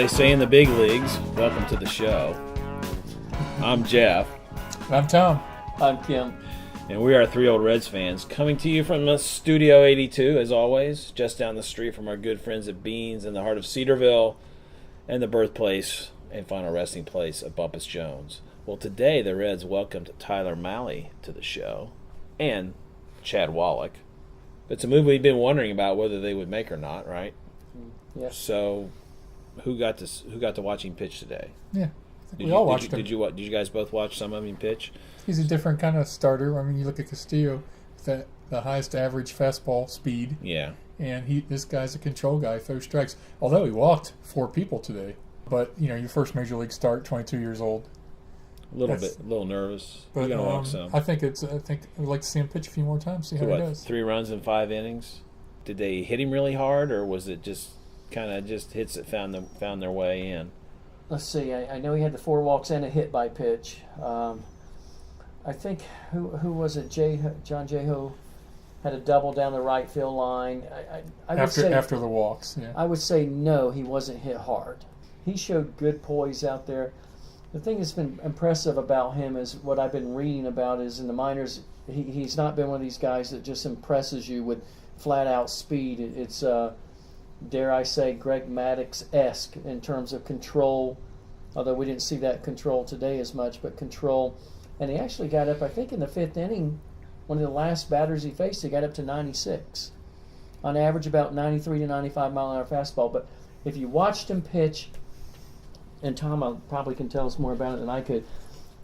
they say in the big leagues, welcome to the show. I'm Jeff. I'm Tom. I'm Kim. And we are three old Reds fans coming to you from Studio 82, as always, just down the street from our good friends at Beans in the heart of Cedarville and the birthplace and final resting place of Bumpus Jones. Well, today the Reds welcomed Tyler Mahle to the show and Chad Wallach. It's a movie we've been wondering about whether they would make or not, right? Yes. So, who got to watch him pitch today? Yeah, we all watched him. Did you guys both watch some of him pitch? He's a different kind of starter. I mean, you look at Castillo, the highest average fastball speed. Yeah. And this guy's a control guy, throws strikes. Although he walked 4 people today, but your first major league start, 22 years old. A little nervous. But You're gonna walk some. I think I'd like to see him pitch a few more times, see how he does. 3 runs in 5 innings. Did they hit him really hard, or was it just kind of just hits that found their way in? Let's see. I know he had the 4 walks and a hit by pitch. I think who was it? John Jeho had a double down the right field line. I would say after the walks. Yeah. I would say no, he wasn't hit hard. He showed good poise out there. The thing that's been impressive about him is what I've been reading about is in the minors, he's not been one of these guys that just impresses you with flat-out speed. It's, dare I say, Greg Maddux-esque in terms of control, although we didn't see that control today as much, but control. And he actually got up, I think in the 5th inning, one of the last batters he faced, he got up to 96. On average, about 93 to 95 mile-an-hour fastball. But if you watched him pitch, and Tom probably can tell us more about it than I could,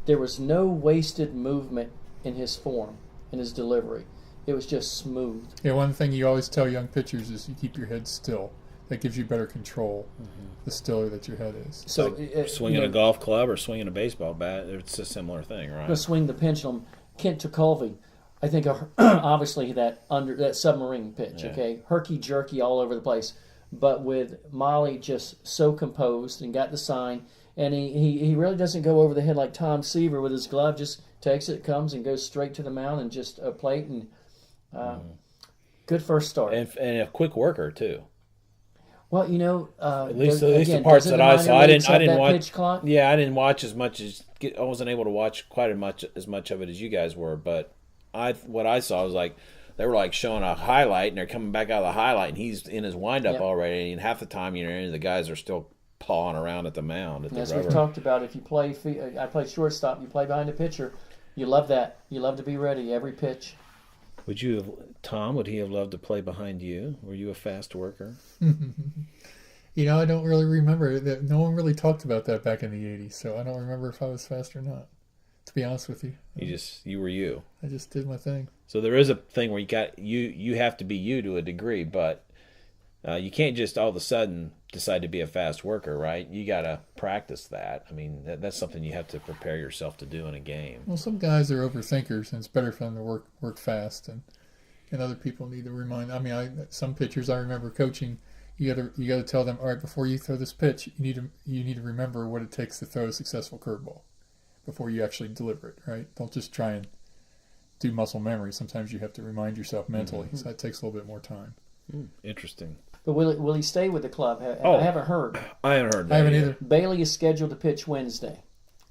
there was no wasted movement in his form, in his delivery. It was just smooth. Yeah, one thing you always tell young pitchers is you keep your head still. That gives you better control, the stiller that your head is. So swinging a golf club or swinging a baseball bat, it's a similar thing, right? To swing the pendulum. Kent Tekulve, I think obviously that submarine pitch, okay? Herky-jerky all over the place. But with Mahle just so composed and got the sign, and he really doesn't go over the head like Tom Seaver with his glove, just takes it, comes, and goes straight to the mound and just a plate. And good first start. And a quick worker, too. Well, at least the parts that I saw, I didn't watch. Pitch clock? Yeah, I didn't watch as much I wasn't able to watch quite as much of it as you guys were. But what I saw was like they were like showing a highlight, and they're coming back out of the highlight, and he's in his windup already. And half the time, the guys are still pawing around at the mound. As we've talked about, if you play, I play shortstop. You play behind the pitcher. You love that. You love to be ready every pitch. Tom, would he have loved to play behind you? Were you a fast worker? I don't really remember that. No one really talked about that back in the 80s, so I don't remember if I was fast or not, to be honest with you. You were you. I just did my thing. So there is a thing where you have to be you to a degree, but you can't just all of a sudden decide to be a fast worker, right? You got to practice that. I mean, that's something you have to prepare yourself to do in a game. Well, some guys are overthinkers, and it's better for them to work fast, and other people need to remind. I mean, some pitchers I remember coaching. You got to tell them, all right, before you throw this pitch, you need to remember what it takes to throw a successful curveball before you actually deliver it, right? Don't just try and do muscle memory. Sometimes you have to remind yourself mentally, so that takes a little bit more time. Interesting. But will he stay with the club? I haven't heard. I haven't heard that. I haven't either. Bailey is scheduled to pitch Wednesday.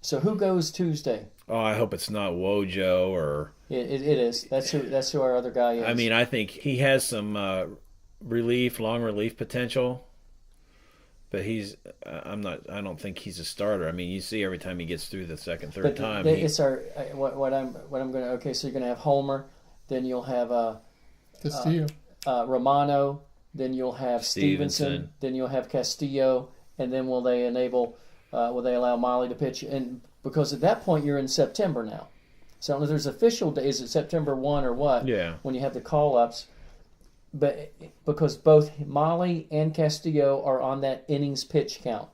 So who goes Tuesday? Oh, I hope it's not Wojo or... It is. That's who our other guy is. I mean, I think he has some long relief potential. But I don't think he's a starter. I mean, you see every time he gets through the second, third time. It's what I'm going to. Okay, so you're going to have Homer, then you'll have Castillo, Romano, then you'll have Stevenson, then you'll have Castillo, and then will they allow Mahle to pitch? And because at that point you're in September now, so I don't know if there's official day. Is it September 1 or what? Yeah. When you have the call ups. But because both Mahle and Castillo are on that innings pitch count.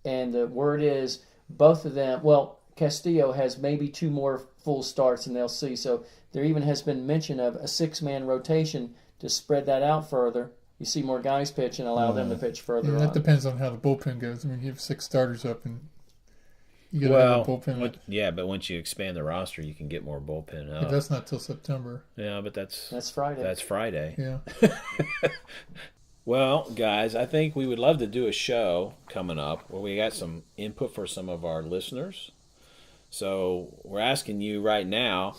And the word is both of them, well, Castillo has maybe 2 more full starts and they'll see. So there even has been mention of a 6-man rotation to spread that out further. You see more guys pitch and allow them to pitch further on. That depends on how the bullpen goes. I mean, you have 6 starters up and you got to have a bullpen. But once you expand the roster, you can get more bullpen up. But that's not till September. Yeah, but that's Friday. That's Friday. Yeah. Well, guys, I think we would love to do a show coming up where we got some input for some of our listeners. So we're asking you right now,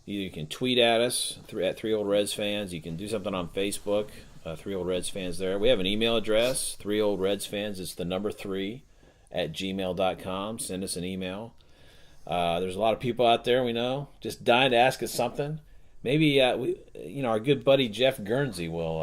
you can tweet at us at 3 Old Reds Fans. You can do something on Facebook, 3 Old Reds Fans there. We have an email address, 3 Old Reds Fans. It's the number 3 at gmail.com. Send us an email. There's a lot of people out there we know just dying to ask us something. Maybe our good buddy Jeff Guernsey will.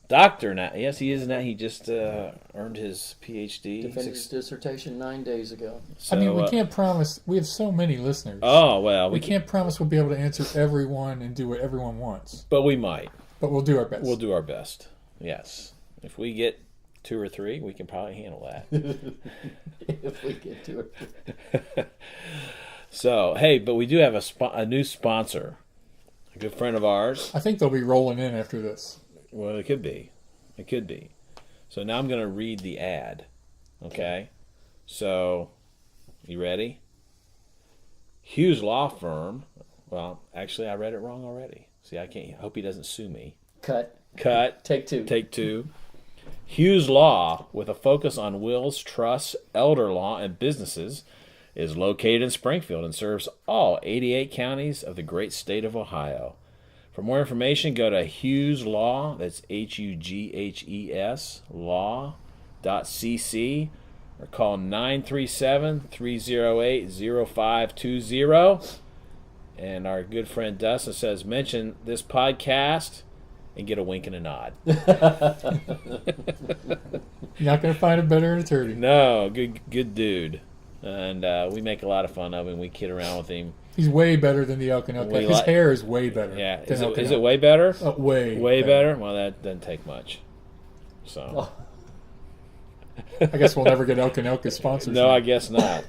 Doctor now. Yes, he is now. He just earned his PhD. Defended his dissertation 9 days ago. So, I mean, we can't promise. We have so many listeners. Oh, well. We can't promise we'll be able to answer everyone and do what everyone wants. But we might. But we'll do our best. We'll do our best. Yes. If we get 2 or 3, we can probably handle that. If we get 2 or 3. So, hey, but we do have a new sponsor. A good friend of ours. I think they'll be rolling in after this. Well, it could be. It could be. So now I'm going to read the ad. Okay? So, you ready? Hughes Law Firm. Well, actually, I read it wrong already. See, I hope he doesn't sue me. Cut. Take two. Hughes Law, with a focus on wills, trusts, elder law, and businesses, is located in Springfield and serves all 88 counties of the great state of Ohio. For more information, go to Hughes Law, that's Hughes, law.cc, or call 937-308-0520. And our good friend Dustin says, mention this podcast and get a wink and a nod. You're not going to find a better attorney. No, good dude. And we make a lot of fun of him. We kid around with him. He's way better than the Elk and Elk. His hair is way better. Yeah, is it way better? Way better. Well, that doesn't take much. So, I guess we'll never get Elk and Elk as sponsors. No, I guess not.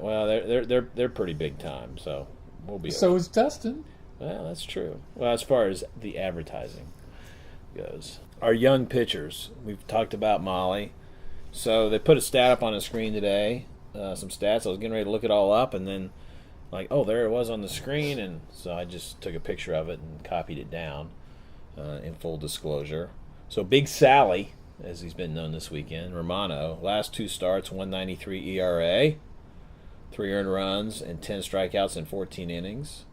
Well, they're pretty big time, so we'll be. So is Dustin. Well, that's true. Well, as far as the advertising goes, our young pitchers. We've talked about Molly. So they put a stat up on the screen today. Some stats. I was getting ready to look it all up, and then. There it was on the screen, and so I just took a picture of it and copied it down in full disclosure. So Big Sally, as he's been known this weekend, Romano, last 2 starts, 193 ERA, 3 earned runs, and 10 strikeouts in 14 innings.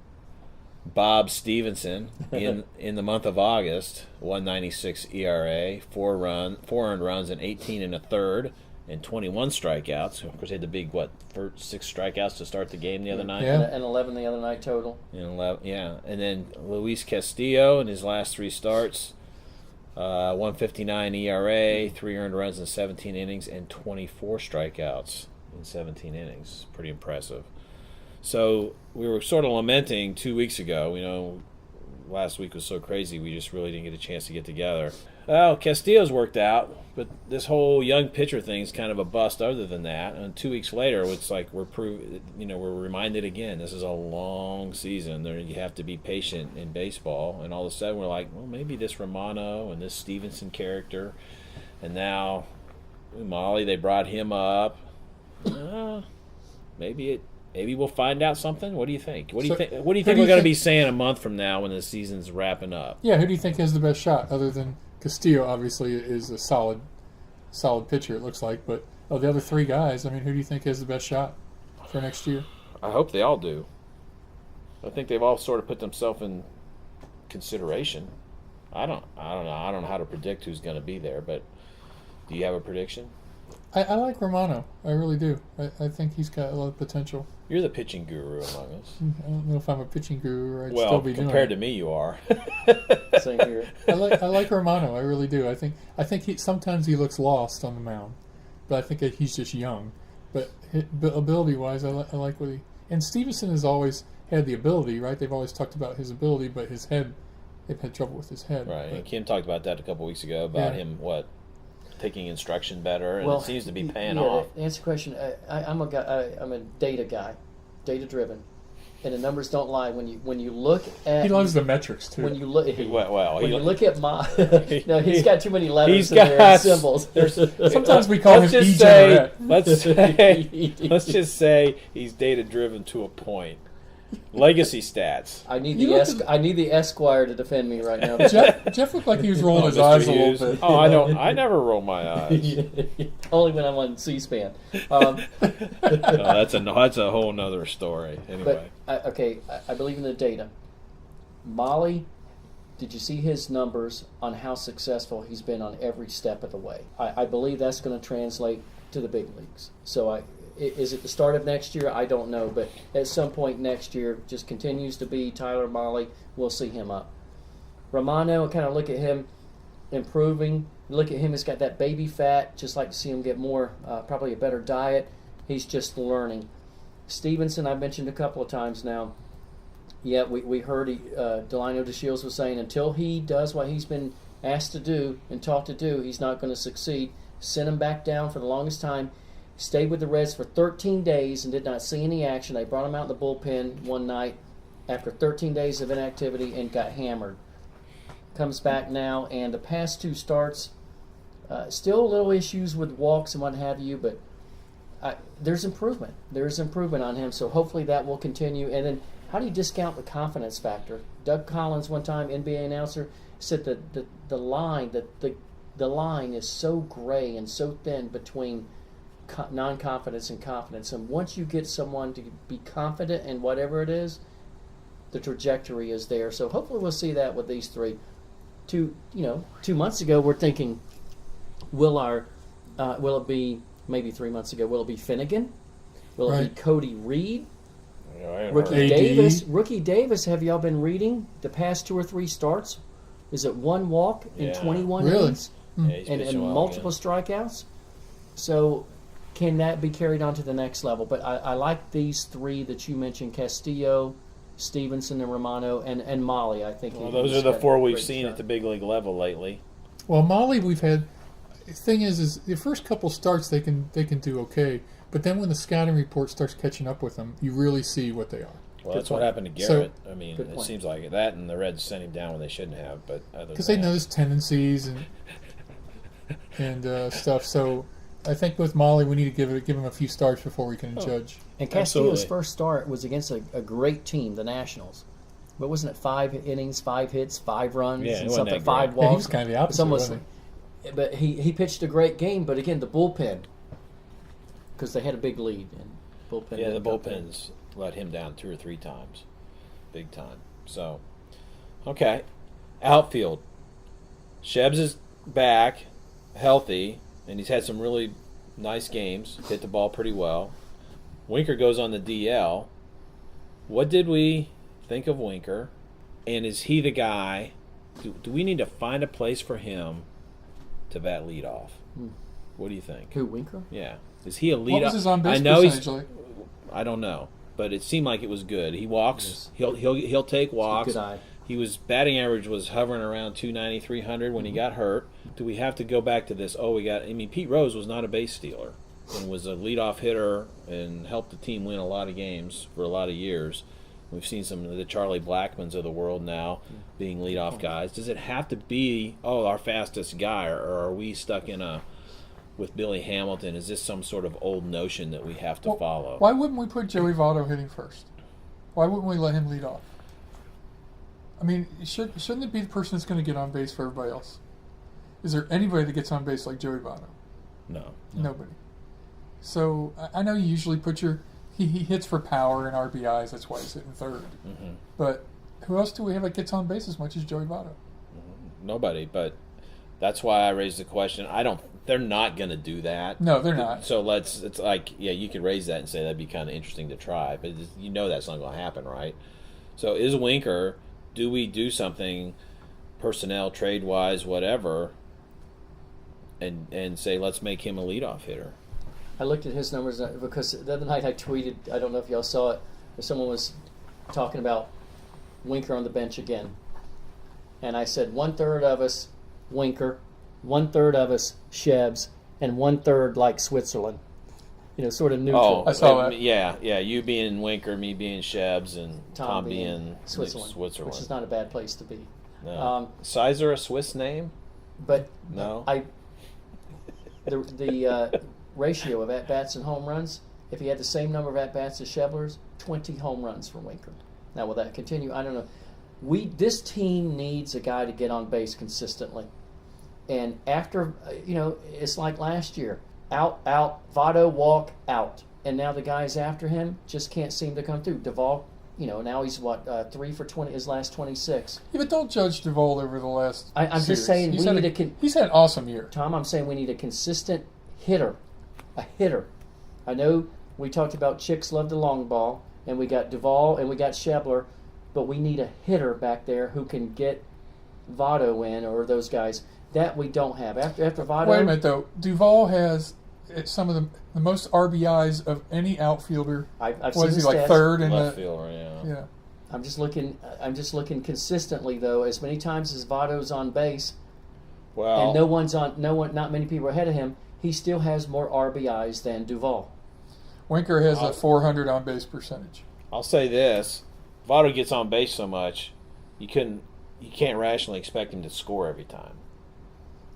Bob Stevenson, in the month of August, 196 ERA, 4 earned runs, and 18 and a third. And 21 strikeouts. Of course, they had the big, 6 strikeouts to start the game the other night? Yeah. And 11 the other night total. And 11, yeah. And then Luis Castillo in his last 3 starts, 159 ERA, 3 earned runs in 17 innings, and 24 strikeouts in 17 innings. Pretty impressive. So we were sort of lamenting 2 weeks ago. Last week was so crazy, we just really didn't get a chance to get together. Well, Castillo's worked out, but this whole young pitcher thing is kind of a bust other than that. And 2 weeks later, it's like we're reminded again, this is a long season. You have to be patient in baseball. And all of a sudden, we're like, well, maybe this Romano and this Stevenson character, and now Molly, they brought him up. Maybe we'll find out something. What do you think? What do you think we're going to be saying a month from now when the season's wrapping up? Yeah, who do you think has the best shot other than Castillo? Obviously is a solid pitcher, it looks like, but the other 3 guys, who do you think has the best shot for next year? I hope they all do. I think they've all sort of put themselves in consideration. I don't know. I don't know how to predict who's going to be there, but do you have a prediction? I like Romano. I really do. I think he's got a lot of potential. You're the pitching guru among us. I don't know if I'm a pitching guru or I'd still be doing it. Compared to me, you are. Same here. I like Romano. I really do. I think sometimes he looks lost on the mound, but I think that he's just young. But ability-wise, I like what he. And Stevenson has always had the ability, right? They've always talked about his ability, but his head, they've had trouble with his head. Right. And Kim talked about that a couple weeks ago about him taking instruction better, and it seems to be paying off. To answer the question, I'm a data guy, data driven, and the numbers don't lie. When you look at, he loves the metrics too. When you look, you look at no, he's got too many letters in there and symbols. Sometimes we call him let's just say he's data driven to a point. Legacy stats. I need You look I need the Esquire to defend me right now. Jeff looked like he was rolling his Mr. eyes a Hughes. little bit. Oh, I don't. I never roll my eyes. Only when I'm on C-SPAN. No, that's a whole nother story. Anyway, But I believe in the data. Molly, did you see his numbers on how successful he's been on every step of the way? I believe that's going to translate to the big leagues. So is it the start of next year? I don't know, but at some point next year, just continues to be Tyler Molly. We'll see him up. Romano, kind of look at him improving. Look at him; he's got that baby fat. Just like to see him get more, probably a better diet. He's just learning. Stevenson, I mentioned a couple of times now. Yeah, we heard Delino DeShields was saying until he does what he's been asked to do and taught to do, he's not going to succeed. Sent him back down for the longest time. Stayed with the Reds for 13 days and did not see any action. They brought him out in the bullpen one night after 13 days of inactivity and got hammered. Comes back now, and the past 2 starts, still little issues with walks and what have you, but there's improvement. There's improvement on him, so hopefully that will continue. And then how do you discount the confidence factor? Doug Collins, one time NBA announcer, said that the line is so gray and so thin between non-confidence and confidence. And once you get someone to be confident in whatever it is, the trajectory is there. So hopefully we'll see that with these 3. 2 months ago we're thinking, will it be, maybe 3 months ago, will it be Finnegan? Will it be Cody Reed? Rookie Davis, have y'all been reading the past 2 or 3 starts? Is it 1 walk in 21 innings and multiple strikeouts? So can that be carried on to the next level? But I like these 3 that you mentioned: Castillo, Stevenson, and Romano, and Molly. I think. Well, those are the 4 we've seen at the big league level lately. Well, Molly, we've had. The thing is the first couple starts they can do okay, but then when the scouting report starts catching up with them, you really see what they are. Well, that's what happened to Garrett. I mean, it seems like that, and the Reds sent him down when they shouldn't have. But because they notice tendencies and stuff. So I think with Molly, we need to give him a few starts before we can judge. And Castillo's first start was against a great team, the Nationals. But wasn't it 5 innings, 5 hits, 5 runs, and something, 5 walks? Yeah, he was kind of the opposite, wasn't he? But he pitched a great game. But again, the bullpen, because they had a big lead. And bullpen. Yeah, the bullpens let him down 2 or 3 times, big time. So, okay, outfield. Shebs is back, healthy, and he's had some really nice games. Hit the ball pretty well. Winker goes on the DL. What did we think of Winker? And is he the guy? Do we need to find a place for him to bat leadoff? What do you think? Who, Winker? Yeah. Is he a leadoff? What was his on base I know percentage like? I don't know, but it seemed like it was good. He walks. He'll take walks. Good eye. His batting average was hovering around 290, 300 when he got hurt. Do we have to go back to this? Pete Rose was not a base stealer and was a leadoff hitter and helped the team win a lot of games for a lot of years. We've seen some of the Charlie Blackmons of the world now being leadoff guys. Does it have to be, our fastest guy, or are we stuck with Billy Hamilton? Is this some sort of old notion that we have to follow? Why wouldn't we put Joey Votto hitting first? Why wouldn't we let him lead off? I mean, shouldn't it be the person that's going to get on base for everybody else? Is there anybody that gets on base like Joey Votto? No. Nobody. So I know you usually put he hits for power and RBIs. That's why he's hitting third. Mm-hmm. But who else do we have that gets on base as much as Joey Votto? Nobody. But that's why I raised the question. They're not going to do that. No, they're not. So it's like, you could raise that and say that'd be kind of interesting to try, but that's not going to happen, right? So is Winker, do we do something personnel, trade-wise, whatever, and say let's make him a leadoff hitter? I looked at his numbers because the other night I tweeted, I don't know if y'all saw it, someone was talking about Winker on the bench again. And I said 1/3 of us Winker, 1/3 of us Shebs, and 1/3 like Switzerland. Sort of neutral. I saw that. Yeah. You being Winker, me being Shebs, and Tom being Switzerland, which is not a bad place to be. No. Sizer a Swiss name? But no. The ratio of at-bats and home runs, if he had the same number of at-bats as Schebler's, 20 home runs for Winker. Now, will that continue? I don't know. This team needs a guy to get on base consistently. And after, it's like last year. Out, Votto, walk, out. And now the guys after him just can't seem to come through. Duvall, now he's 3 for 20, his last 26. Yeah, but don't judge Duvall over the last I'm series. just saying he's he's had an awesome year. Tom, I'm saying we need a consistent hitter. A hitter. I know we talked about Chicks love the long ball, and we got Duvall and we got Schebler, but we need a hitter back there who can get Votto in, or those guys. That we don't have. After Votto... Wait a minute, though. Duvall has some of the most RBIs of any outfielder. I've what seen is he, the like stats. third in Left the... fielder, yeah. Yeah. I'm just looking consistently, though, as many times as Votto's on base, Well, and not many people ahead of him, he still has more RBIs than Duvall. Winker has a 400 on-base percentage. I'll say this: Votto gets on base so much, you can't rationally expect him to score every time.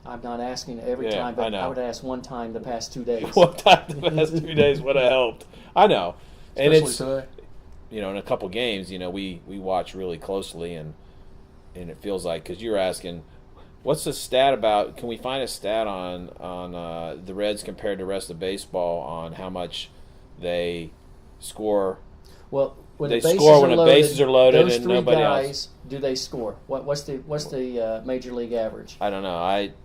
I'm not asking every Yeah, time, but I know. I would ask one time the past 2 days. One time the past 2 days would have helped. I know, and Especially it's today. in a couple games, we watch really closely, and it feels like, because you're asking, what's the stat about? Can we find a stat on the Reds compared to the rest of baseball on how much they score? Well, when They the bases score are when the loaded, bases are loaded those and three nobody guys, else. do they score? What's the major league average? I don't know.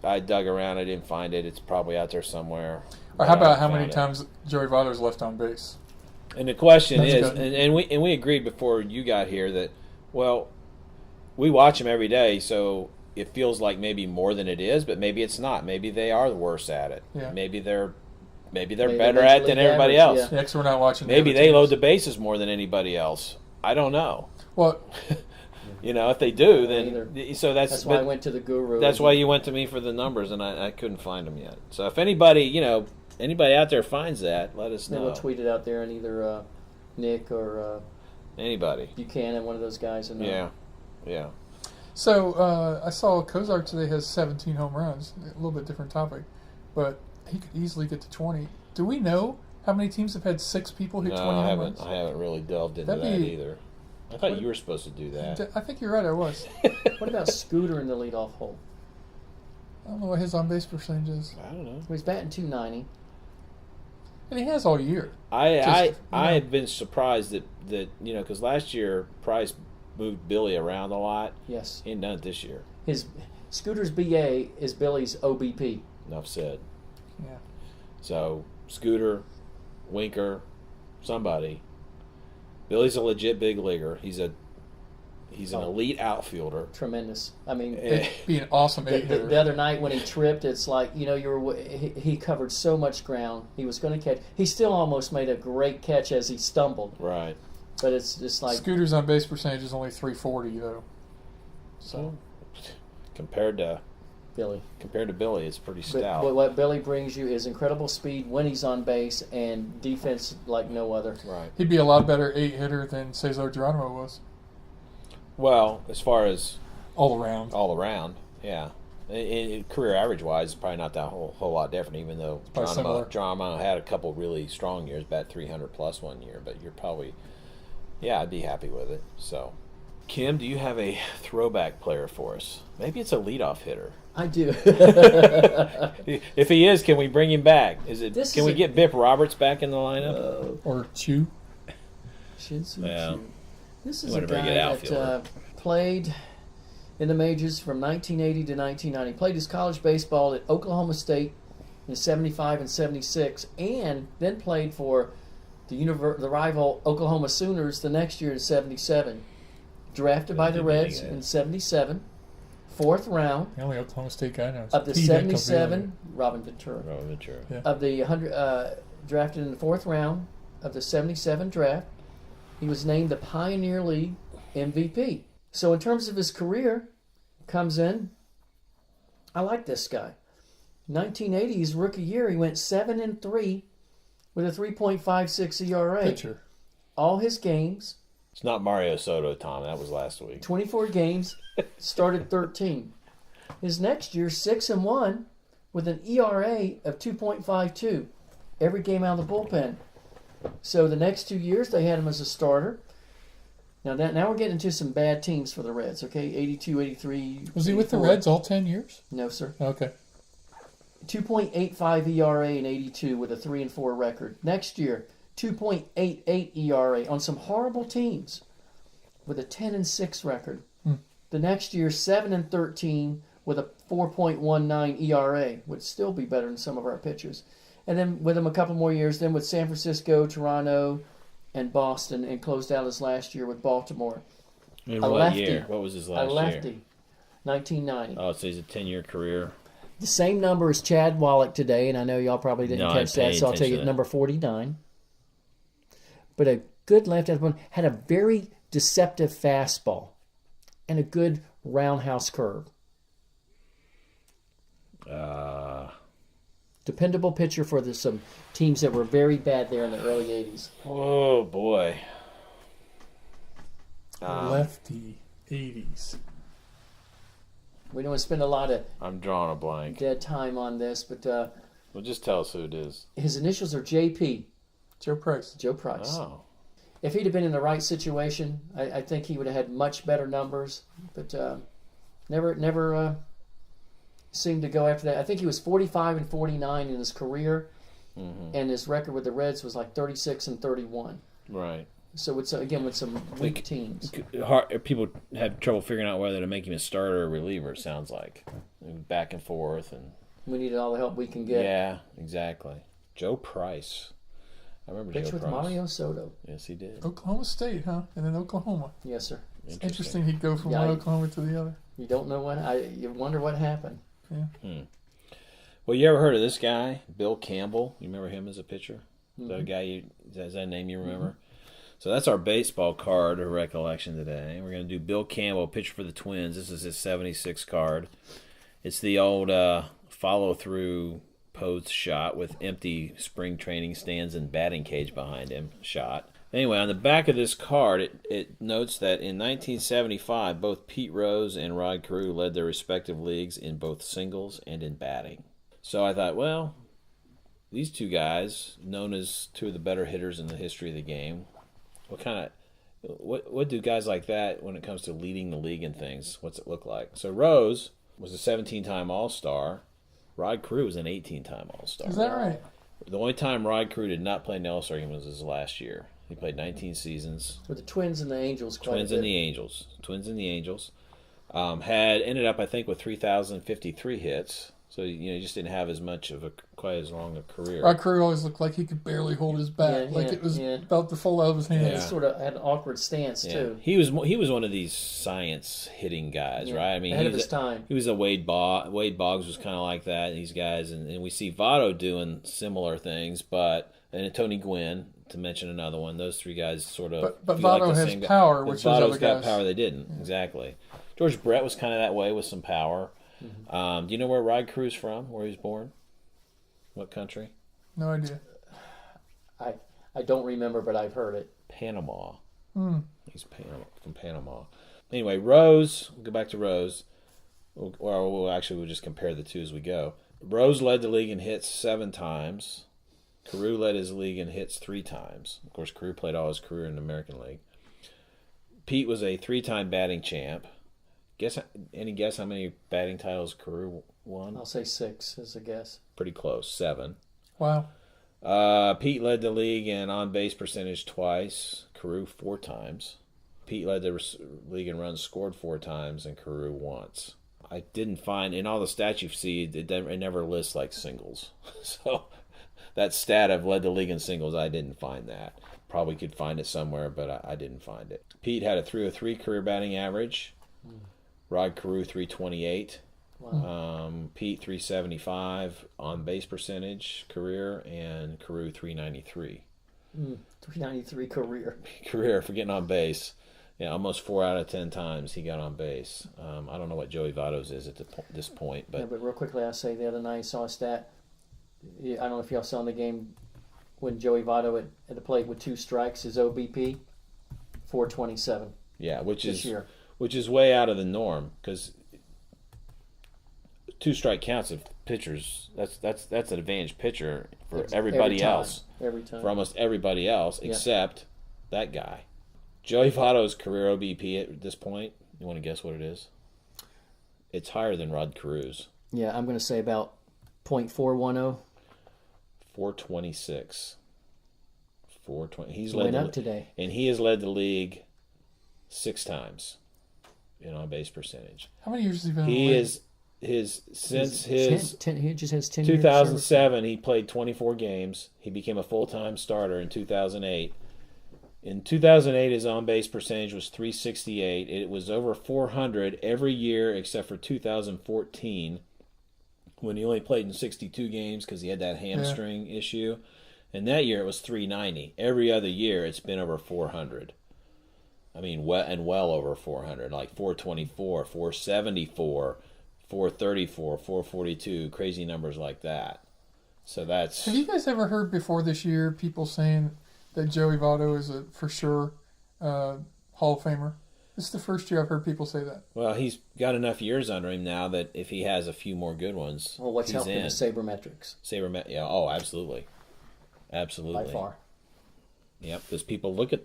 I dug around. I didn't find it. It's probably out there somewhere. Or how But about I how many found it. times Joey Votto's left on base? And the question That's is, good. and we agreed before you got here that, well, we watch them every day, so it feels like maybe more than it is, but maybe it's not. Maybe they are the worst at it. Yeah. Maybe they're Maybe better the at it major than league everybody average, else. yeah. Yeah, 'cause we're not watching. Maybe the they other load teams. the bases more than anybody else. I don't know. Well, If they do, then Either. so That's why I but went to the guru. that's why you went to me for the numbers, and I couldn't find them yet. So if anybody out there finds that, let us Then know. we'll tweet it out there, and either Nick or Anybody? Buchanan, one of those guys. And, Yeah. so I saw Kozar today has 17 home runs. A little bit different topic, but he could easily get to 20. Do we know how many teams have had 6 people hit No, 20 I home haven't. runs? I haven't really delved into That'd that be- either. I thought you were supposed to do that. I think you're right. I was. What about Scooter in the leadoff hole? I don't know what his on base percentage is, I don't know. He's batting .290. and he has all year. I had been surprised that because last year Price moved Billy around a lot. Yes. He ain't done it this year. His Scooter's BA is Billy's OBP. Enough said. Yeah. So Scooter, Winker, somebody. Billy's a legit big leaguer. He's an elite outfielder. Tremendous. I mean, It'd be an awesome the 8-hitter. the other night when he tripped, it's like, he covered so much ground. He was going to catch. He still almost made a great catch as he stumbled. Right. But it's just like, Scooter's on base percentage is only 340 though. So Compared to Billy. Billy, it's pretty But stout. what Billy brings you is incredible speed when he's on base and defense like no other. Right. he'd be a lot better 8-hitter than Cesar Geronimo was Well, as far as all around. all around, yeah. In career average wise, it's probably not that whole lot different. Even though probably similar. Geronimo had a couple really strong years, bat 300 plus one year. But you're probably, I'd be happy with it. So, Kim, do you have a throwback player for us? Maybe it's a leadoff hitter. I do. If he is, can we bring him back? This Can is we a- get Bip Roberts back in the lineup? Or Chew. Shinsu Yeah. Chu. This You is a want a very guy good that outfielder. played in the majors from 1980 to 1990. Played his college baseball at Oklahoma State in 75 and 76, and then played for the rival Oklahoma Sooners the next year in 77. Drafted by the Reds in 77, 4th round The only Oklahoma State guy now is of the Pete Hickman. 77. Robin Ventura. Robin Ventura. Yeah. Of the 100, drafted in the 4th round of the 77 draft, he was named the Pioneer League MVP. So in terms of his career, comes in. I like this guy. 1980, his rookie year, he went 7-3 with a 3.56 ERA. Pitcher. All his games, It's not Mario Soto, Tom. That was last week. 24 games, started 13. His next year, 6-1 with an ERA of 2.52. Every game out of the bullpen. So the next 2 years they had him as a starter. Now we're getting into some bad teams for the Reds, okay? 82, 83. Was he with the 84. Reds all 10 years? No, sir. Okay. 2.85 ERA in 82 with a 3-4 record. Next year, 2.88 ERA on some horrible teams with a 10-6 record. The next year, 7-13 with a 4.19 ERA, would still be better than some of our pitchers. And then with him a couple more years, then with San Francisco, Toronto, and Boston, and closed out his last year with Baltimore. In A what lefty. year? What was his last A year? lefty, 1990. Oh, so he's a 10-year career. The same number as Chad Wallach today, and I know y'all probably didn't No, catch I that, paid so I'll tell you attention to number 49. But a good left-handed one, had a very deceptive fastball and a good roundhouse curve. Dependable pitcher for some teams that were very bad there in the early 80s. Oh, boy. Lefty, 80s. We don't want to spend a lot of I'm drawing a blank. dead time on this, but Well, just tell us who it is. his initials are JP, Joe Price. Joe Price. Oh. If he'd have been in the right situation, I think he would have had much better numbers, but never seemed to go after that. I think he was 45-49 in his career, and his record with the Reds was like 36-31. Right. So it's again with some weak teams. People have trouble figuring out whether to make him a starter or reliever, it sounds like. Back and forth. And We needed all the help we can get. yeah, exactly. Joe Price. I remember Pitched Joe with Price. Mario Soto. Yes, he did. Oklahoma State, huh? And then Oklahoma. Yes, sir. It's interesting he'd go from Yeah, one Oklahoma to the other. You don't know what you wonder what happened. Yeah. Well, you ever heard of this guy, Bill Campbell? You remember him as a pitcher? Is that a guy is that a name you remember? So that's our baseball card of recollection today. We're going to do Bill Campbell, pitcher for the Twins. This is his 76 card. It's the old follow-through pose shot with empty spring training stands and batting cage behind him shot. Anyway, on the back of this card, it notes that in 1975, both Pete Rose and Rod Carew led their respective leagues in both singles and in batting. So I thought, well, these two guys, known as two of the better hitters in the history of the game, what do guys like that, when it comes to leading the league in things, what's it look like? So Rose was a 17-time All-Star. Rod Carew was an 18-time All-Star. Is that right? The only time Rod Carew did not play in the All-Star game was his last year. He played 19 seasons. With the Twins and the Angels, Twins and the Angels. Had ended up, I think, with 3,053 hits. So he just didn't have as much of quite as long a career. Rod Carew always looked like he could barely hold his bat, it was about to fall out of his hands. He sort of had an awkward stance too. He was one of these science hitting guys, right? I mean, ahead of his time. He was a Wade Boggs. Wade Boggs was kind of like that. These guys, and we see Votto doing similar things, and Tony Gwynn, to mention another one. Those three guys sort of. But Votto has power, which those other guys. Votto's got power. They didn't exactly. George Brett was kind of that way with some power. Do you know where Rod Carew's from? Where he was born? What country? No idea. I don't remember, but I've heard it. Panama. He's from Panama. Anyway, Rose. We'll go back to Rose. We'll just compare the two as we go. Rose led the league in hits 7 times. Carew led his league in hits 3 times. Of course, Carew played all his career in the American League. Pete was a 3-time batting champ. Any guess how many batting titles Carew won? I'll say 6 as a guess. Pretty close, 7. Wow. Pete led the league in on-base percentage twice. Carew 4 times. Pete led the league in runs scored 4 times, and Carew once. I didn't find, in all the stats you see, it never lists like singles. So that stat of led the league in singles, I didn't find that. Probably could find it somewhere, but I didn't find it. Pete had a 303 career batting average. Rod Carew 328. Wow. Pete 375 on base percentage career, and Carew 393. 393 career. Career for getting on base. Yeah, almost 4 out of 10 times he got on base. I don't know what Joey Votto's is at this point, but But real quickly, I'll say the other night I saw a stat. I don't know if y'all saw in the game when Joey Votto at the plate with 2 strikes, his OBP 427. yeah, which this is year. way out of the norm, because 2 strike counts if pitchers. That's an advantage pitcher for Every everybody time. else. Every time. For almost everybody else Yeah. except that guy. Joey Votto's career OBP at this point, you want to guess what it is? It's higher than Rod Carew's. Yeah, I'm going to say about .410. 426. 420. He's Went led up today. and he has led the league 6 times in on base percentage. How many years has he been? He in the league? is since his 10, he just has 10 years of 2007, he played 24 games. He became a full-time starter in 2008. In 2008, his on-base percentage was 368. It was over 400 every year except for 2014, when he only played in 62 games because he had that hamstring issue. And that year it was 390. Every other year it's been over 400. I mean, well over 400, like 424, 474, 434, 442, crazy numbers like that. So that's... Have you guys ever heard before this year people saying that Joey Votto is a for sure Hall of Famer? This is the first year I've heard people say that. Well, he's got enough years under him now that if he has a few more good ones, Well, what's he's helped him in. is sabermetrics. Yeah, oh, absolutely. Absolutely. By far. Yep, because people look at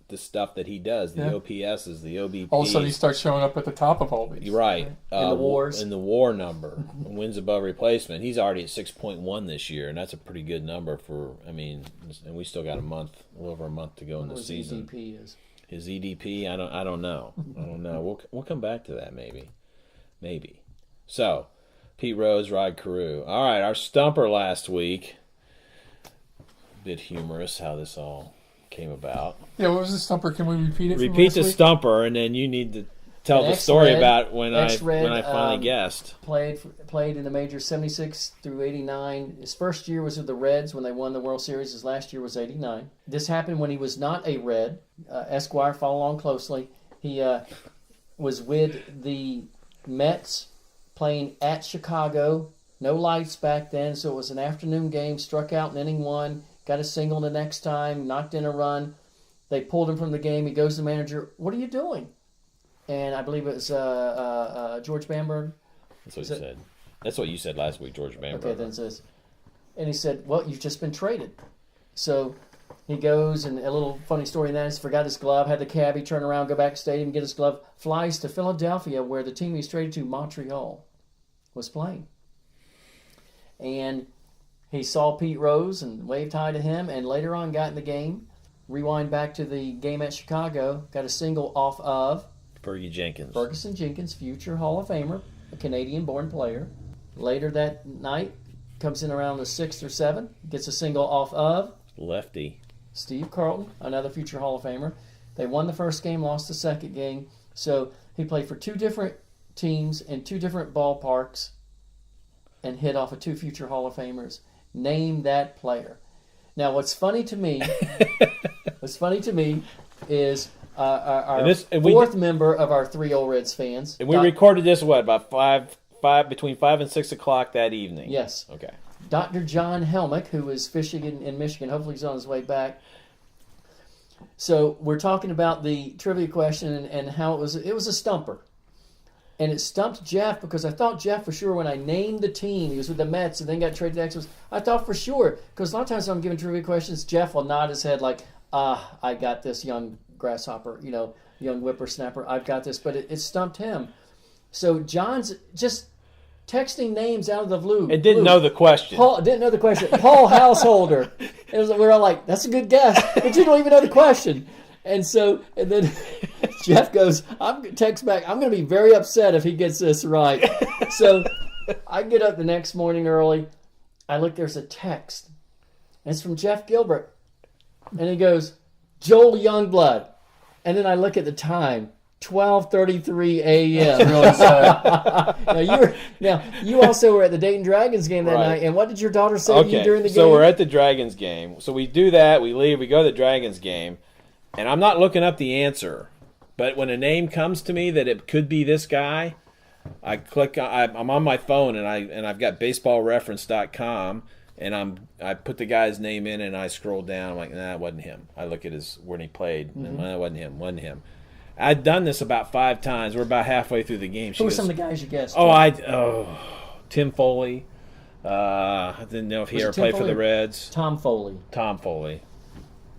the stuff that he does, the Yeah. OPSs, the OBPs. All of a sudden he starts showing up at the top of all these. You're right. In the wars. In the WAR number, wins above replacement. He's already at 6.1 this year, and that's a pretty good number for, I mean, and we still got a little over a month to go in the What his season. EDP is. His EDP, I don't know. I don't know. We'll come back to that maybe. So, Pete Rose, Rod Carew. All right, our stumper last week. Bit humorous how this all came about. Yeah, what was the stumper? Can we repeat it? from Repeat last the week? stumper, and then you need to tell An the story X-Red- about when I X-Red, finally guessed. Played in the majors 76 through 89. His first year was with the Reds when they won the World Series. His last year was 89. This happened when he was not a Red. Esquire, follow along closely. He was with the Mets playing at Chicago. No lights back then, so it was an afternoon game. Struck out in inning 1. Got a single the next time. Knocked in a run. They pulled him from the game. He goes to the manager. What are you doing? And I believe it was George Bamberg. That's what you said. That's what you said last week, George Bamberg. Okay, then it says, and he said, well, you've just been traded. So he goes, and a little funny story in that is forgot his glove, had the cabbie turn around, go back to stadium, get his glove, flies to Philadelphia, where the team he's traded to, Montreal, was playing. And he saw Pete Rose and waved hi to him, and later on got in the game. Rewind back to the game at Chicago, got a single off of Fergie Jenkins. Ferguson Jenkins, future Hall of Famer, a Canadian-born player. Later that night, comes in around the 6th or 7th, gets a single off of Lefty. Steve Carlton, another future Hall of Famer. They won the first game, lost the second game. So he played for 2 different teams in 2 different ballparks and hit off of 2 future Hall of Famers. Name that player. Now, what's funny to me is our fourth member of our 3 Old Reds fans. And we recorded this, about between 5 and 6 o'clock that evening? Yes. Okay. Dr. John Helmick, who is fishing in Michigan. Hopefully he's on his way back. So we're talking about the trivia question and how it was a stumper. And it stumped Jeff because I thought Jeff for sure when I named the team, he was with the Mets and then got traded to Expos. I thought for sure, because a lot of times when I'm giving trivia questions, Jeff will nod his head like, I got this young grasshopper, young whippersnapper, I've got this. But it stumped him. So John's just texting names out of the blue. And didn't know the question. Didn't know the question. Paul Householder. We were all like, that's a good guess. But you don't even know the question. And then Jeff goes, text back, I'm going to be very upset if he gets this right. So I get up the next morning early. I look, there's a text. And it's from Jeff Gilbert. And he goes, Joel Youngblood. And then I look at the time. 12:33 a.m. Really sad. Now you also were at the Dayton Dragons game that night, and what did your daughter say to you during the game? So we're at the Dragons game. So we do that, we leave, we go to the Dragons game, and I'm not looking up the answer, but when a name comes to me that it could be this guy, I click. I'm on my phone, and I've got baseballreference.com, and I put the guy's name in, and I scroll down. I'm like, nah, it wasn't him. I look at when he played, and it wasn't him. I'd done this about 5 times. We're about halfway through the game. Who were some of the guys you guessed? Tim Foley, I didn't know if he Was it ever Tim played for Foley the Reds. Tom Foley. Tom Foley.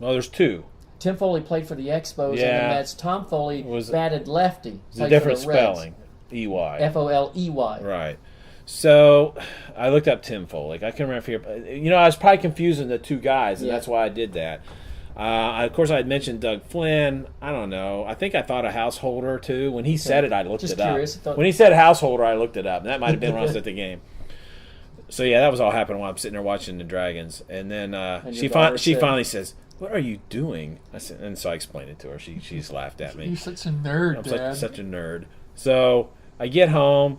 Well, there's two. Tim Foley played for the Expos and the Yeah. Mets. Tom Foley Was- batted lefty. It's a played different for the Reds. spelling. EY. Foley. Right. So I looked up Tim Foley. I can remember if he, I was probably confusing the two guys, and Yeah. that's why I did that. Of course, I had mentioned Doug Flynn. I don't know. I think I thought a householder too. When he said it, I looked Just it up. curious. When he said householder, I looked it up. And that might have been when I was at the game. So yeah, that was all happening while I'm sitting there watching the Dragons. And then she finally says, "What are you doing?" I said, and so I explained it to her. She just laughed at me. You're such a nerd, I'm Dad. such a nerd. So I get home.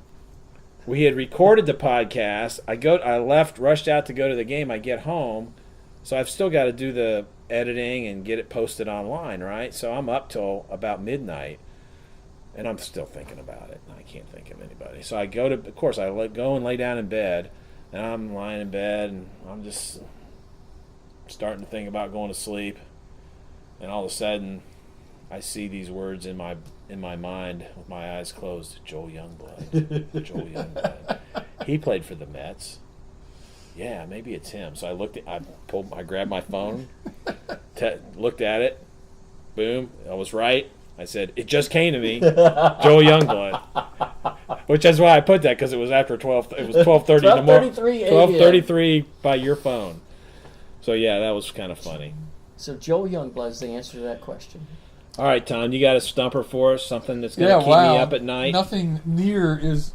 We had recorded the podcast. I left, rushed out to go to the game. I get home, so I've still got to do the editing and get it posted online, right? So I'm up till about midnight, and I'm still thinking about it. I can't think of anybody. So I go and lay down in bed, and I'm lying in bed, and I'm just starting to think about going to sleep, and all of a sudden, I see these words in my mind with my eyes closed. Joel Youngblood. Joel Youngblood. He played for the Mets. Yeah, maybe it's him. So I grabbed my phone, looked at it. Boom, I was right. I said, it just came to me. Joel Youngblood. Which is why I put that, because it was after 12. It was 12:30 in the morning. 12:33 by your phone. So yeah, that was kind of funny. So Joel Youngblood is the answer to that question. All right, Tom, you got a stumper for us? Something that's going to keep me up at night? Nothing near is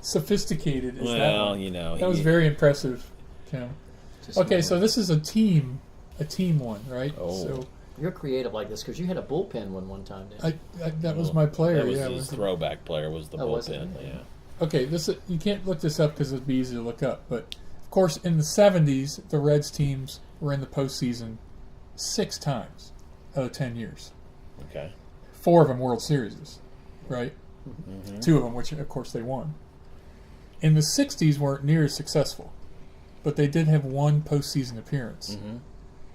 sophisticated as that Well, one. you know. That was very impressive, Tim. Just Okay, my so way. this is a team one, right? Oh. So You're creative like this because you had a bullpen one time, didn't you? that was my player. That was yeah, his throwback player was the Oh, was bullpen. it? Yeah. Okay, you can't look this up because it'd be easy to look up. But of course, in the '70s, the Reds teams were in the postseason 6 times out of 10 years. Okay. 4 of them World Series, right? Mm-hmm. 2 of them, which of course they won. In the '60s, weren't near as successful, but they did have 1 postseason appearance. Mm-hmm.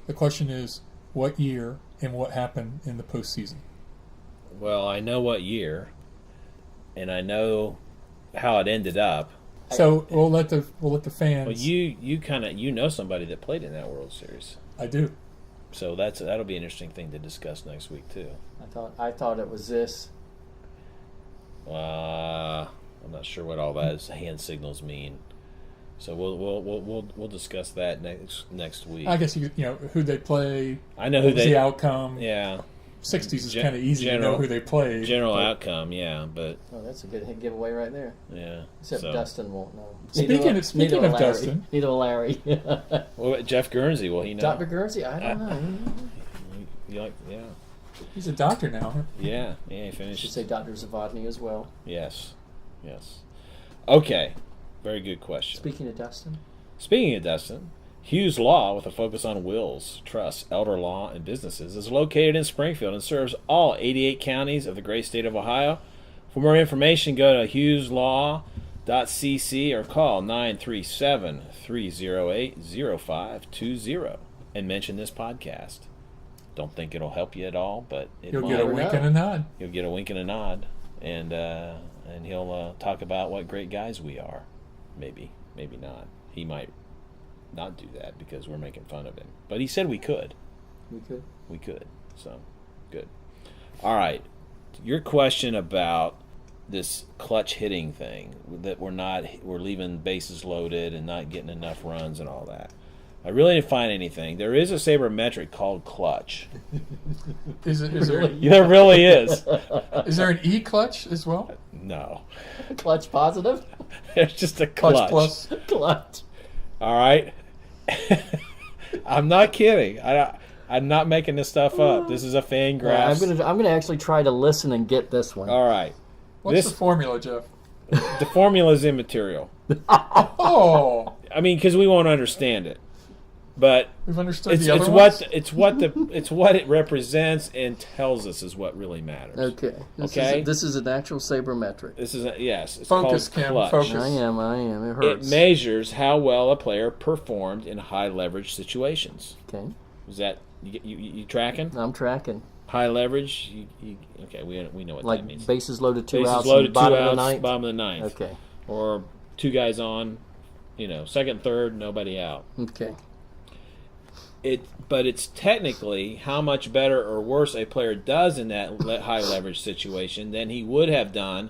The question is, what year and what happened in the postseason? Well, I know what year, and I know how it ended up. So we'll let the fans. Well, you know somebody that played in that World Series, I do. so that'll be an interesting thing to discuss next week too. I thought it was this. I'm not sure what all those hand signals mean, so we'll discuss that next week. I guess you know who they play. I know What who was they. the outcome? Yeah, '60s is Gen- kind of easy to general- know who they played. general but outcome. Yeah, but Oh, that's a good hit giveaway right there. yeah. Except so. Dustin won't know. Speaking Neither of- speaking will of Larry. Dustin. Neither will Larry. Well, Jeff Guernsey, will he know? Dr. Guernsey? I don't know. Yeah, He's a doctor now. Huh? yeah. He I should finished. say Dr. Zavodny as well. Yes. Okay, very good question. Speaking of Dustin, Speaking of Dustin, Hughes Law, with a focus on wills, trusts, elder law, and businesses, is located in Springfield and serves all 88 counties of the great state of Ohio. For more information, go to hugheslaw.cc or call 937-308-0520 and mention this podcast. Don't think it'll help you at all, but it You'll might. get a Never wink know. and a nod. You'll get a wink and a nod, and he'll talk about what great guys we are. Maybe not. He might not do that because we're making fun of him. But he said we could. we could. So, good. All right. Your question about this clutch hitting thing, that we're leaving bases loaded and not getting enough runs and all that. I really didn't find anything. There is a sabermetric called clutch. Is there There really is. is there an E clutch as well? No. Clutch positive? There's just a Clutch plus. Clutch. All right. I'm not kidding. I'm not making this stuff up. This is a fan Yeah, graph. I'm gonna actually try to listen and get this one. All right. What's the formula, Jeff? The formula is immaterial. Oh, I mean, because we won't understand it. But we've understood it's the other what ones? it's what it represents and tells us is what really matters. Okay. Okay. This is an actual sabermetric. This is it's Focus, called Kim, clutch. focus. I am. It It hurts. measures how well a player performed in high leverage situations. Okay. Is that you tracking? I'm tracking. High leverage. Okay, we know what that Like means. bases loaded, two Bases outs, loaded, and bottom 2 of outs, the ninth. bottom of the ninth. Okay. Or 2 guys on, second, third, nobody out. Okay. But it's technically how much better or worse a player does in that high leverage situation than he would have done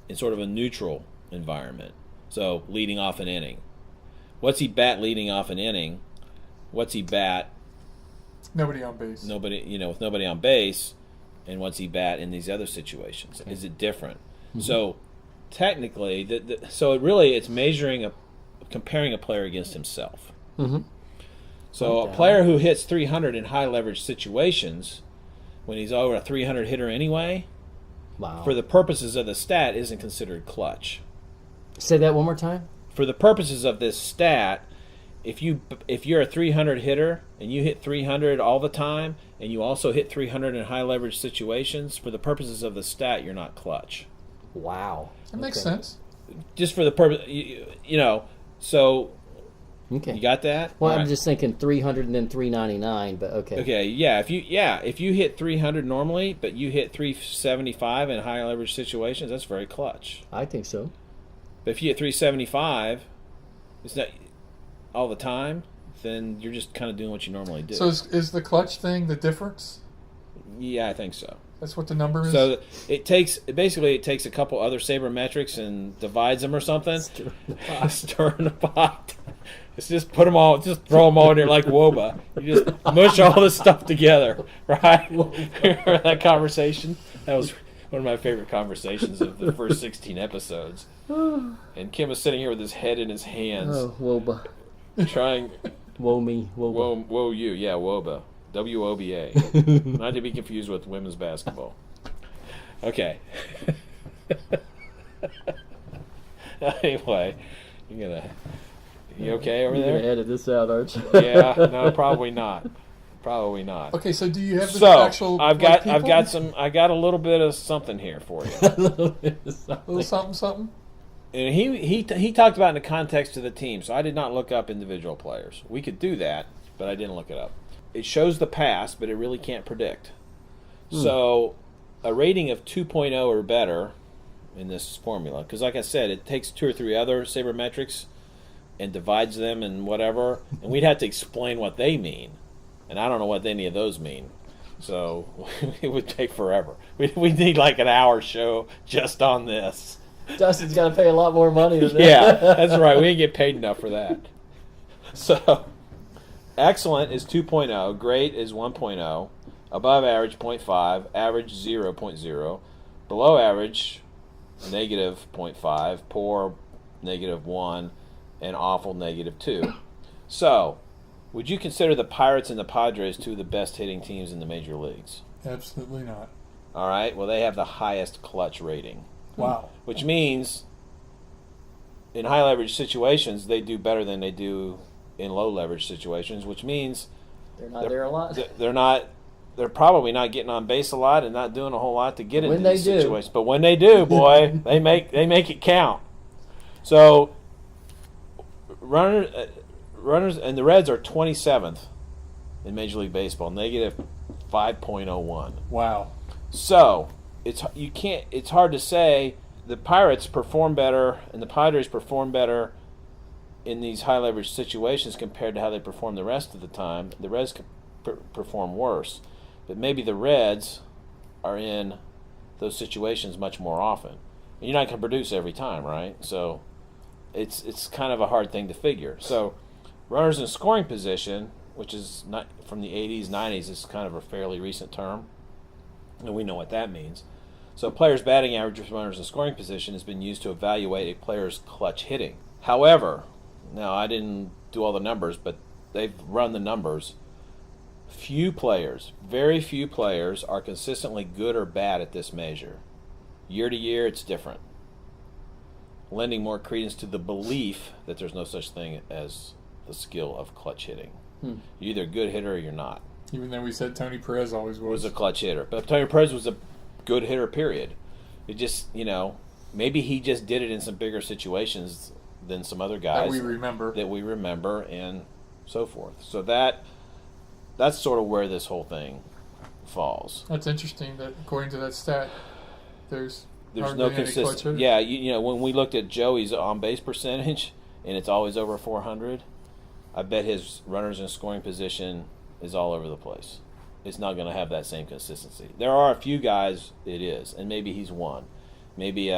in sort of a neutral environment. So leading off an inning. What's he bat leading off an inning? What's he bat? Nobody on base. With nobody on base. And what's he bat in these other situations? Okay. Is it different? Mm-hmm. So technically, it's comparing a player against himself. Mm-hmm. So a player who hits 300 in high leverage situations, when he's over a 300 hitter anyway, for the purposes of the stat, isn't considered clutch. Say that one more time. For the purposes of this stat, if you're a 300 hitter and you hit 300 all the time, and you also hit 300 in high leverage situations, for the purposes of the stat, you're not clutch. Wow, that makes sense. Just for the purpose, so. Okay. You got that? Well, I'm just thinking 300 and then 399, but okay. Okay, yeah. If you hit 300 normally, but you hit 375 in high leverage situations, that's very clutch. I think so. But if you hit 375, it's not all the time, then you're just kind of doing what you normally do. So is the clutch thing the difference? Yeah, I think so. That's what the number is? So it takes a couple other sabermetrics and divides them or something. Stir in the pot. It's just put them all, just throw them all in there like WOBA. You just mush all this stuff together, right? Remember that conversation? That was one of my favorite conversations of the first 16 episodes. And Kim was sitting here with his head in his hands. Oh, WOBA. Trying. Woe me, WOBA. Woe you, yeah, WOBA. WOBA. Not to be confused with women's basketball. Okay. Anyway, you okay over there? You're gonna edit this out, aren't you? Yeah, no, probably not. Probably not. Okay, so do you have the actual? I've got a little bit of something here for you. A little bit of something. A little something. And he talked about it in the context of the team, so I did not look up individual players. We could do that, but I didn't look it up. It shows the past, but it really can't predict. So a rating of 2.0 or better in this formula, because like I said, it takes 2 or 3 other sabermetrics and divides them and whatever, and we'd have to explain what they mean. And I don't know what any of those mean. So it would take forever. We need like an hour show just on this. Dustin's got to pay a lot more money than that. Yeah, that's right. We didn't get paid enough for that. So excellent is 2.0, great is 1.0, above average 0.5, average 0.0, below average negative 0.5, poor negative 1, and awful negative 2. So, would you consider the Pirates and the Padres 2 of the best hitting teams in the major leagues? Absolutely not. All right. Well, they have the highest clutch rating. Wow. Which means in high leverage situations, they do better than they do in low leverage situations, which means they're not there a lot. They're probably not getting on base a lot and not doing a whole lot to get into these situations. Do. But when they do, boy, they make it count. So runners and the Reds are 27th in Major League Baseball, negative 5.01. Wow. So it's hard to say the Pirates perform better and the Padres perform better in these high leverage situations compared to how they perform the rest of the time. The Reds perform worse, but maybe the Reds are in those situations much more often. And you're not going to produce every time, right? So it's kind of a hard thing to figure. So runners in scoring position, which is not from the 80s, 90s, is kind of a fairly recent term, and we know what that means. So players' batting average with runners in scoring position has been used to evaluate a player's clutch hitting. However, now I didn't do all the numbers, but they've run the numbers. Very few players are consistently good or bad at this measure. Year to year, it's different, lending more credence to the belief that there's no such thing as the skill of clutch hitting. You're either a good hitter or you're not. Even though we said Tony Perez always was a clutch hitter. But Tony Perez was a good hitter, period. It just, maybe he just did it in some bigger situations than some other guys. That we remember. And so forth. So that's sort of where this whole thing falls. That's interesting that according to that stat, there's no consistency. Yeah, when we looked at Joey's on-base percentage, and it's always over 400, I bet his runners in scoring position is all over the place. It's not going to have that same consistency. There are a few guys it is, and maybe he's one. Maybe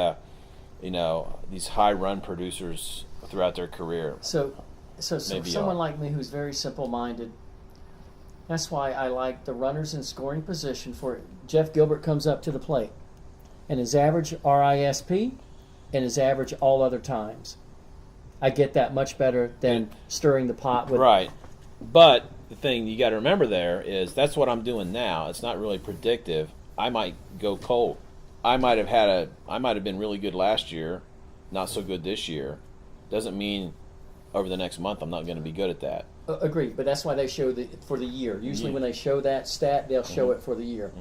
these high run producers throughout their career. So someone like me who's very simple-minded, that's why I like the runners in scoring position. For Jeff Gilbert comes up to the plate, and his average RISP and his average all other times. I get that much better than stirring the pot with. Right, but the thing you got to remember there is that's what I'm doing now. It's not really predictive. I might go cold. I might have been really good last year, not so good this year. Doesn't mean over the next month I'm not going to be good at that. Agreed, but that's why they show for the year. Usually when they show that stat, they'll show it for the year.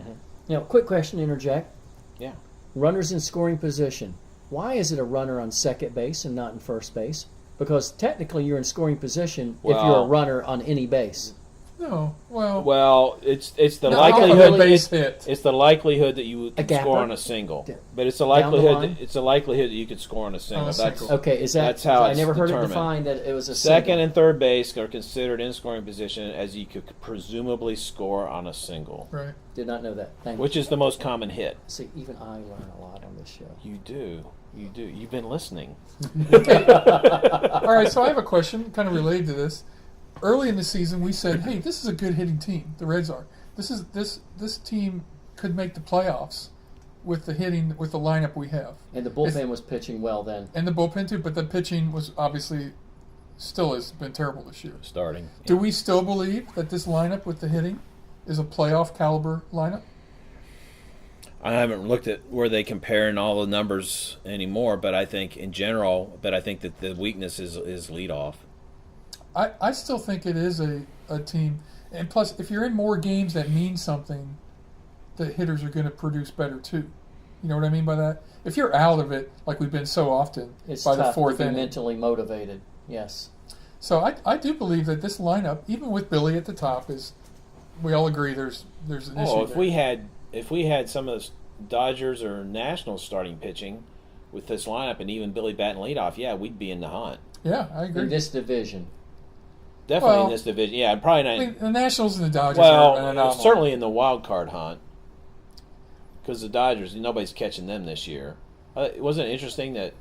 Quick question to interject. Yeah. Runners in scoring position. Why is it a runner on second base and not in first base? Because technically you're in scoring position if you're a runner on any base. No, well, it's the no, likelihood base hit. It's the likelihood that you would score on a single, but it's the likelihood that you could score on a single. Okay. That's how I never heard it defined that it was a second single. and third base are considered in scoring position as you could presumably score on a single. Right. Did not know that. Thank you. Which is the most common hit. See, even I learn a lot on this show. You do. You've been listening. All right. So I have a question, kind of related to this. Early in the season, we said, "Hey, this is a good hitting team. The Reds are. This team could make the playoffs with the hitting with the lineup we have." And the bullpen was pitching well then. And the bullpen too, but the pitching was obviously still has been terrible this year. Starting. Yeah. Do we still believe that this lineup with the hitting is a playoff caliber lineup? I haven't looked at where they compare in all the numbers anymore, but I think in general, that the weakness is leadoff. I still think it is a team. And plus, if you're in more games that mean something, the hitters are going to produce better too. You know what I mean by that? If you're out of it, like we've been so often, it's by tough the fourth to be inning. mentally motivated. Yes. So I do believe that this lineup, even with Billy at the top, is we all agree there's an issue. Oh, there. if we had some of the Dodgers or Nationals starting pitching with this lineup and even Billy batting leadoff, yeah, we'd be in the hunt. Yeah, I agree. In this division. Definitely in this division. Yeah, probably not. I mean, the Nationals and the Dodgers are an anomaly. Certainly in the wild card hunt. Because the Dodgers, nobody's catching them this year. Wasn't it interesting that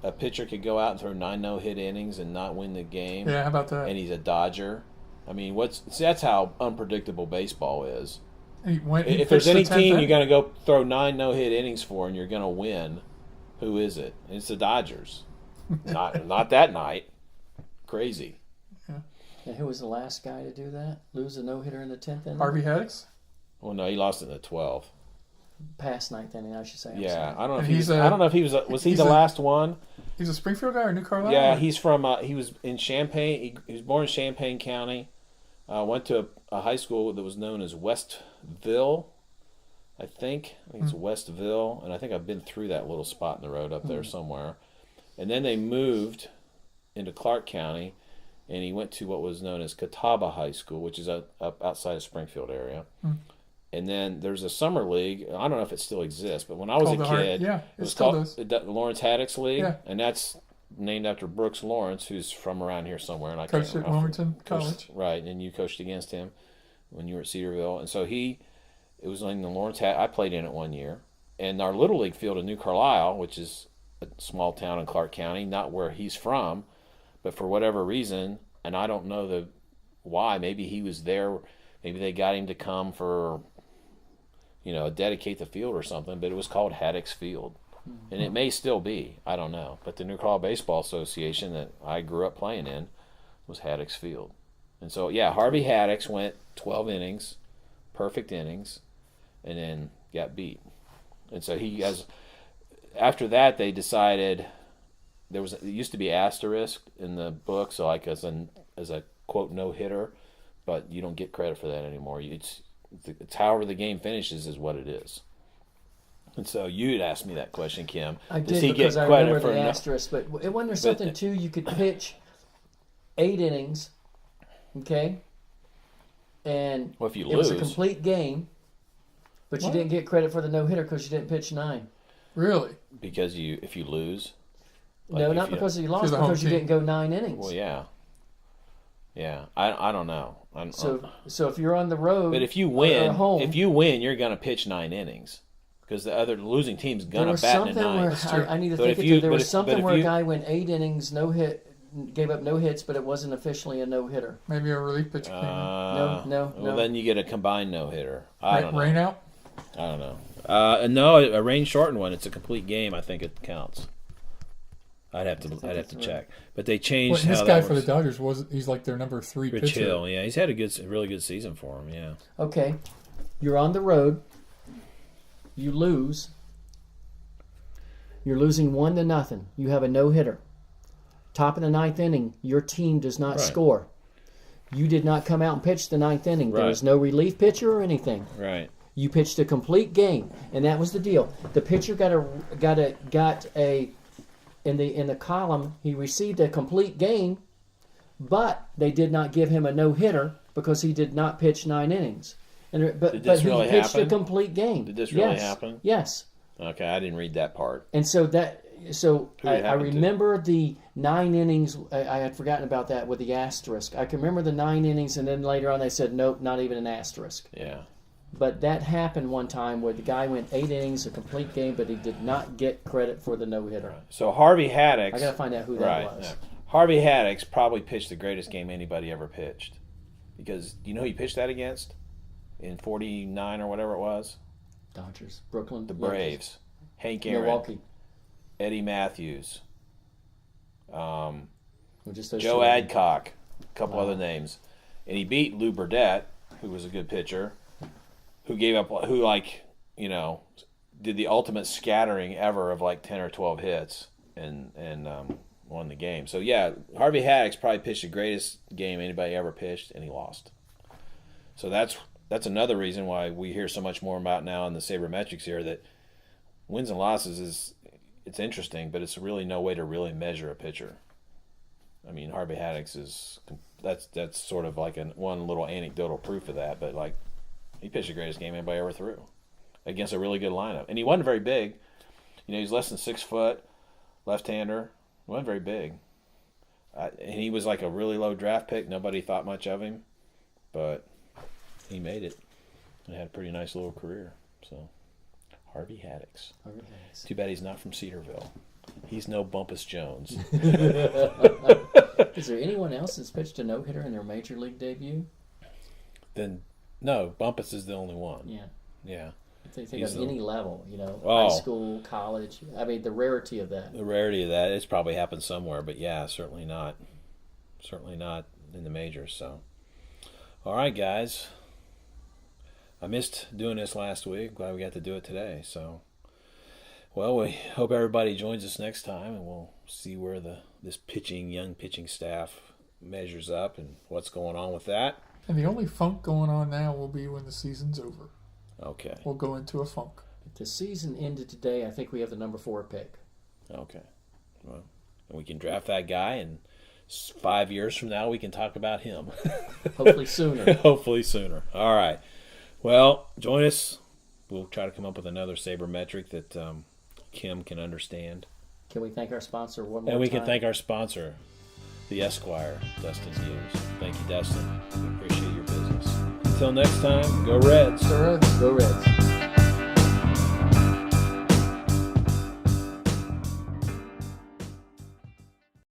a pitcher could go out and throw 9 no-hit innings and not win the game? Yeah, how about that? And he's a Dodger. I mean, that's how unpredictable baseball is. If there's any team you're going to go throw 9 no-hit innings for and you're going to win, who is it? It's the Dodgers. not that night. Crazy. And who was the last guy to do that? Lose a no-hitter in the 10th inning? Harvey Haddix? Well, no, he lost in the 12th. Past 9th inning, I should say. I don't know if he was he the last one? He's a Springfield guy or New Carlisle? Yeah, he's from he was in Champaign. He was born in Champaign County. Went to a high school that was known as Westville. I think it's Westville, and I think I've been through that little spot in the road up there somewhere. And then they moved into Clark County, and he went to what was known as Catawba High School, which is up outside of Springfield area. And then there's a summer league. I don't know if it still exists, but when I was a kid, it was still called the Lawrence Haddix League, Yeah. and that's named after Brooks Lawrence, who's from around here somewhere. And I coached at Wilmington College. Right, and you coached against him when you were at Cedarville. And so it was named the Lawrence Haddix. I played in it one year. And our Little League field in New Carlisle, which is a small town in Clark County, not where he's from, but for whatever reason, and I don't know why, maybe he was there, maybe they got him to come for, dedicate the field or something, but it was called Haddix Field. And it may still be, I don't know. But the New Carlisle Baseball Association that I grew up playing in was Haddix Field. And so, yeah, Harvey Haddix went 12 innings, perfect innings, and then got beat. And so after that, they decided it used to be asterisk in the book, so like as a quote no-hitter, but you don't get credit for that anymore. It's however the game finishes is what it is. And so you'd asked me that question, Kim. I Does did he because get I credit remember for the asterisk. But wasn't there something too? You could pitch 8 innings, okay, and if you it was a lose, complete game, but you didn't get credit for the no hitter because you didn't pitch 9. Really? Because if you lose, Like no, if not you- because you lost, You're the home because you team. didn't go 9 innings. Well, yeah. Yeah, I don't know. So if you're on the road, but if you or win, home, you're going to pitch 9 innings because the other losing team's there going to was bat in something a where ninth. I need to But think if it you- through. There but was if- something but if where you- a guy went 8 innings, no hit, gave up no hits, but it wasn't officially a no hitter. Maybe a relief pitcher came in. No. Well, then you get a combined no hitter. I don't know. Rain out. I don't know. No, a rain shortened one. It's a complete game. I think it counts. I'd have to that's right. check. But they changed Well, how this that guy for the works. Dodgers he's like their number 3 Rich pitcher. Hill, yeah, he's had a really good season for him. Yeah. Okay, you're on the road. You lose. You're losing 1-0. You have a no hitter. Top of the 9th inning, your team does not Right. score. You did not come out and pitch the 9th inning. There Right. was no relief pitcher or anything. Right. You pitched a complete game, and that was the deal. The pitcher got a in the column. He received a complete game, but they did not give him a no hitter because he did not pitch 9 innings. But Did this he really pitched happen? a complete game. Did this really Yes. happen? Yes. Okay, I didn't read that part. And so Who did it I happen to? remember the 9 innings. I had forgotten about that with the asterisk. I can remember the 9 innings, and then later on they said nope, not even an asterisk. Yeah. But that happened one time where the guy went 8 innings, a complete game, but he did not get credit for the no hitter. So Harvey Haddix. I got to find out who that Right. was. Yeah. Harvey Haddix probably pitched the greatest game anybody ever pitched, because you know who he pitched that against in '49 or whatever it was. Dodgers, Brooklyn, The Yankees, Braves. Hank Aaron, Milwaukee. Eddie Matthews, Well, just those Joe two. Adcock, a couple Wow. other names, and he beat Lou Burdette, who was a good pitcher, who did the ultimate scattering ever of like 10 or 12 hits and won the game. So yeah, Harvey Haddix probably pitched the greatest game anybody ever pitched, and he lost. So that's another reason why we hear so much more about now in the sabermetrics here that wins and losses it's interesting, but it's really no way to really measure a pitcher. I mean, Harvey Haddix that's sort of like one little anecdotal proof of that, but like he pitched the greatest game anybody ever threw against a really good lineup, and he wasn't very big. You know, he's less than 6 foot, left-hander. He wasn't very big, and he was like a really low draft pick. Nobody thought much of him, but he made it and had a pretty nice little career. So, Harvey Haddix. Harvey Haddix. Too bad he's not from Cedarville. He's no Bumpus Jones. Is there anyone else that's pitched a no hitter in their major league debut? Then, no, Bumpus is the only one. Yeah. Yeah. If they think He's of the- any level, Oh. high school, college. I mean, the rarity of that. The rarity of that, it's probably happened somewhere, but yeah, certainly not. Certainly not in the majors. So, all right, guys. I missed doing this last week. Glad we got to do it today. So, well, we hope everybody joins us next time, and we'll see where this young pitching staff measures up and what's going on with that. And the only funk going on now will be when the season's over. Okay. We'll go into a funk. If the season ended today, I think we have the number 4 pick. Okay. Well, and we can draft that guy, and 5 years from now, we can talk about him. Hopefully sooner. Hopefully sooner. All right. Well, join us. We'll try to come up with another sabermetric that Kim can understand. Can we thank our sponsor one more And we time? can thank our sponsor, the Esquire, Dustin Hughes. Thank you, Dustin. We appreciate your business. Until next time, go Reds. Go Reds. Go Reds.